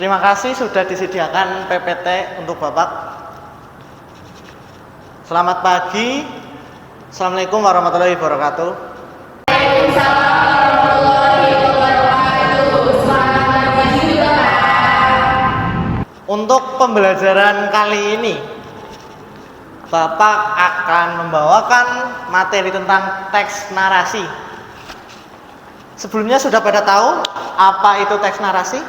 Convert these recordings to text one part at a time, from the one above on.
Terima kasih sudah disediakan PPT untuk Bapak. Selamat pagi. Assalamualaikum warahmatullahi wabarakatuh. Untuk pembelajaran kali ini, Bapak akan membawakan materi tentang teks narasi. Sebelumnya sudah pada tahu apa itu teks narasi?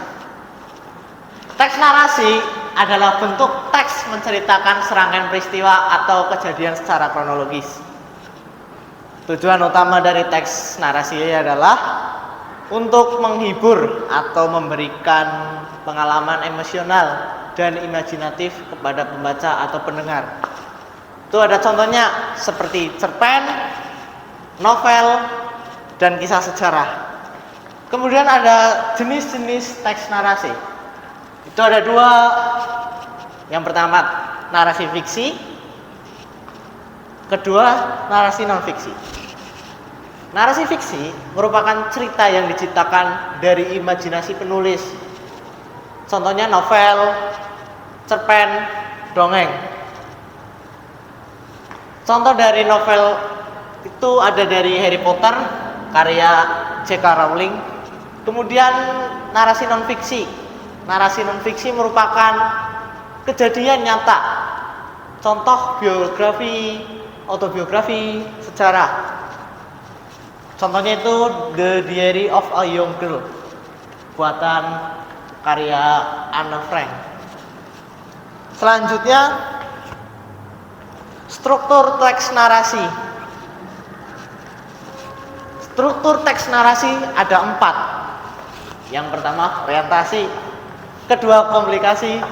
Teks narasi adalah bentuk teks menceritakan serangkaian peristiwa atau kejadian secara kronologis. Tujuan utama dari teks narasi adalah untuk menghibur atau memberikan pengalaman emosional dan imajinatif kepada pembaca atau pendengar. Itu ada contohnya seperti cerpen, novel, dan kisah sejarah. Kemudian ada jenis-jenis teks narasi. Itu ada dua. Yang pertama narasi fiksi, kedua narasi non-fiksi. Narasi fiksi merupakan cerita yang diciptakan dari imajinasi penulis. Contohnya novel, cerpen, dongeng. Contoh dari novel itu ada dari Harry Potter, karya J.K. Rowling. Kemudian narasi non-fiksi. Narasi non-fiksi merupakan kejadian nyata. Contoh biografi, autobiografi, sejarah. Contohnya itu The Diary of a Young Girl, buatan karya Anne Frank. Selanjutnya, struktur teks narasi. Struktur teks narasi ada 4. Yang pertama orientasi, kedua komplikasi,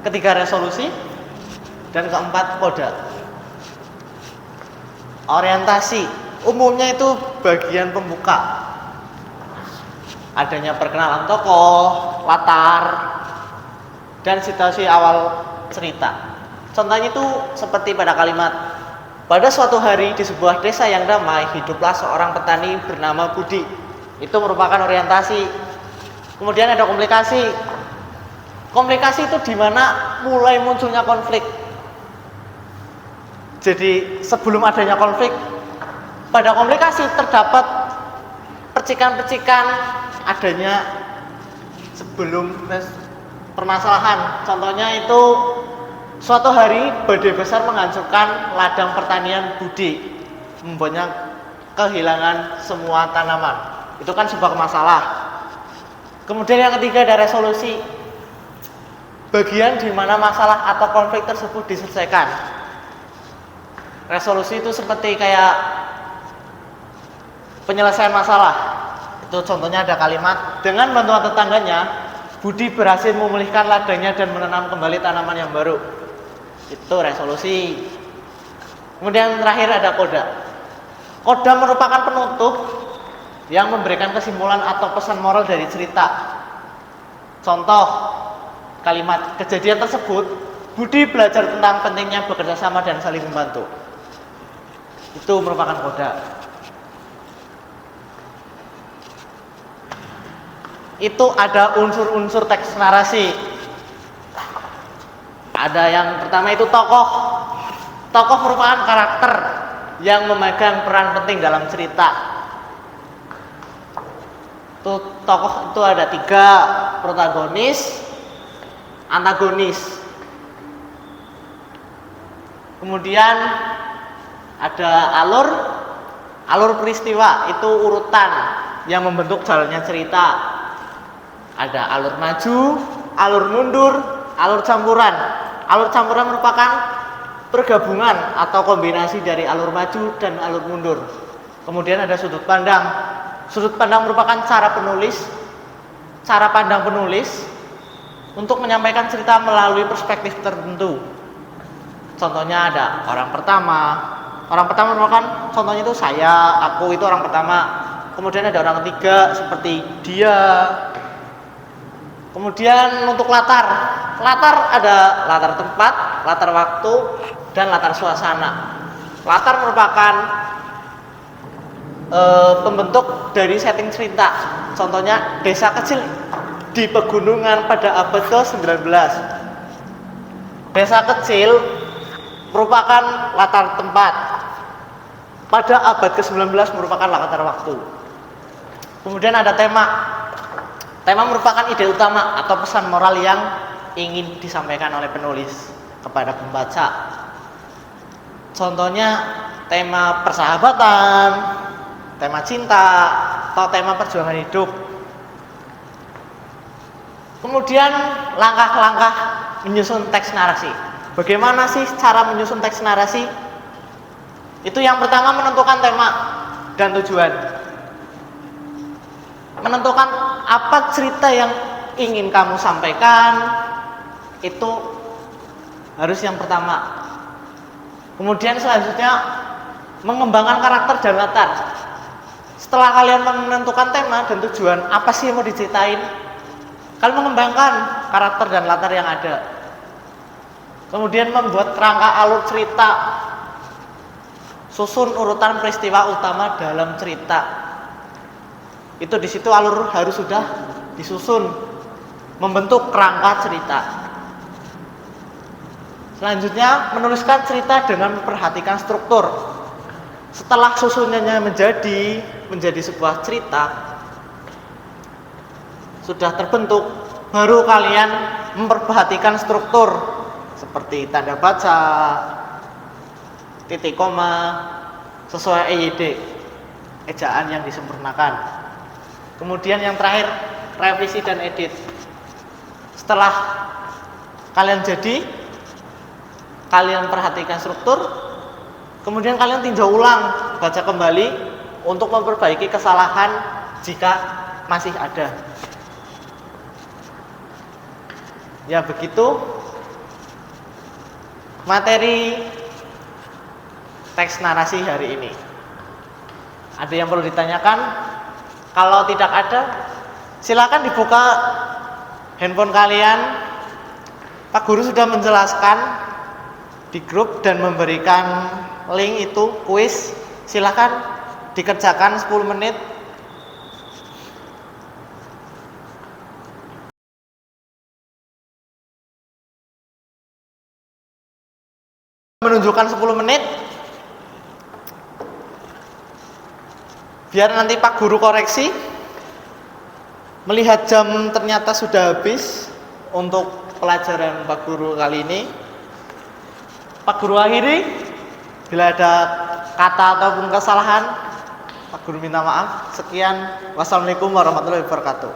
ketiga resolusi, dan keempat koda. Orientasi umumnya itu bagian pembuka. Adanya perkenalan tokoh, latar, dan situasi awal cerita. Contohnya itu seperti pada kalimat, pada suatu hari di sebuah desa yang damai, hiduplah seorang petani bernama Budi. Itu merupakan orientasi. Kemudian ada komplikasi. Komplikasi itu di mana mulai munculnya konflik. Jadi sebelum adanya konflik, pada komplikasi terdapat percikan-percikan adanya sebelum permasalahan. Contohnya itu suatu hari badai besar menghancurkan ladang pertanian Budi, membuatnya kehilangan semua tanaman. Itu kan sebuah masalah. Kemudian yang ketiga ada resolusi. Bagian di mana masalah atau konflik tersebut diselesaikan. Resolusi itu seperti kayak penyelesaian masalah. Itu contohnya ada kalimat, dengan bantuan tetangganya, Budi berhasil memulihkan ladangnya dan menanam kembali tanaman yang baru. Itu resolusi. Kemudian terakhir ada koda. Koda merupakan penutup yang memberikan kesimpulan atau pesan moral dari cerita. Contoh kalimat, kejadian tersebut Budi belajar tentang pentingnya bekerja sama dan saling membantu. Itu merupakan koda. Itu ada unsur-unsur teks narasi. Ada yang pertama itu tokoh. Tokoh merupakan karakter yang memegang peran penting dalam cerita. Tokoh itu ada 3, protagonis, antagonis. Kemudian ada alur peristiwa, itu urutan yang membentuk jalannya cerita. Ada alur maju, alur mundur, alur campuran. Alur campuran merupakan pergabungan atau kombinasi dari alur maju dan alur mundur. Kemudian ada sudut pandang. Sudut pandang merupakan cara pandang penulis untuk menyampaikan cerita melalui perspektif tertentu. Contohnya ada orang pertama. Orang pertama merupakan contohnya itu saya, aku, itu orang pertama. Kemudian ada orang ketiga seperti dia. Kemudian untuk latar ada latar tempat, latar waktu, dan latar suasana. Latar merupakan pembentuk dari setting cerita. Contohnya desa kecil di pegunungan pada abad ke-19. Desa kecil merupakan latar tempat. Pada abad ke-19 merupakan latar waktu. Kemudian ada tema. Tema merupakan ide utama atau pesan moral yang ingin disampaikan oleh penulis kepada pembaca. Contohnya tema persahabatan, tema cinta, atau tema perjuangan hidup. Kemudian langkah-langkah menyusun teks narasi. Bagaimana sih cara menyusun teks narasi? Itu yang pertama menentukan tema dan tujuan. Menentukan apa cerita yang ingin kamu sampaikan, itu harus yang pertama. Kemudian selanjutnya mengembangkan karakter dan latar. Setelah kalian menentukan tema dan tujuan, apa sih yang mau diceritain, kalian mengembangkan karakter dan latar yang ada. Kemudian membuat kerangka alur cerita, susun urutan peristiwa utama dalam cerita. Itu di situ alur harus sudah disusun, membentuk kerangka cerita. Selanjutnya menuliskan cerita dengan memperhatikan struktur. Setelah susunannya menjadi sebuah cerita sudah terbentuk, baru kalian memperhatikan struktur seperti tanda baca, titik koma, sesuai EYD, ejaan yang disempurnakan. Kemudian yang terakhir, revisi dan edit. Setelah kalian kalian perhatikan struktur, kemudian kalian tinjau ulang, baca kembali untuk memperbaiki kesalahan jika masih ada. Ya begitu materi teks narasi hari ini. Ada yang perlu ditanyakan? Kalau tidak ada, silakan dibuka handphone kalian. Pak Guru sudah menjelaskan di grup dan memberikan link itu kuis. Silakan dikerjakan 10 menit. Menunjukkan 10 menit. Biar nanti Pak Guru koreksi. Melihat jam ternyata sudah habis untuk pelajaran Pak Guru kali ini. Pak Guru akhiri. Bila ada kata ataupun kesalahan, Pak Guru minta maaf. Sekian. Wassalamualaikum warahmatullahi wabarakatuh.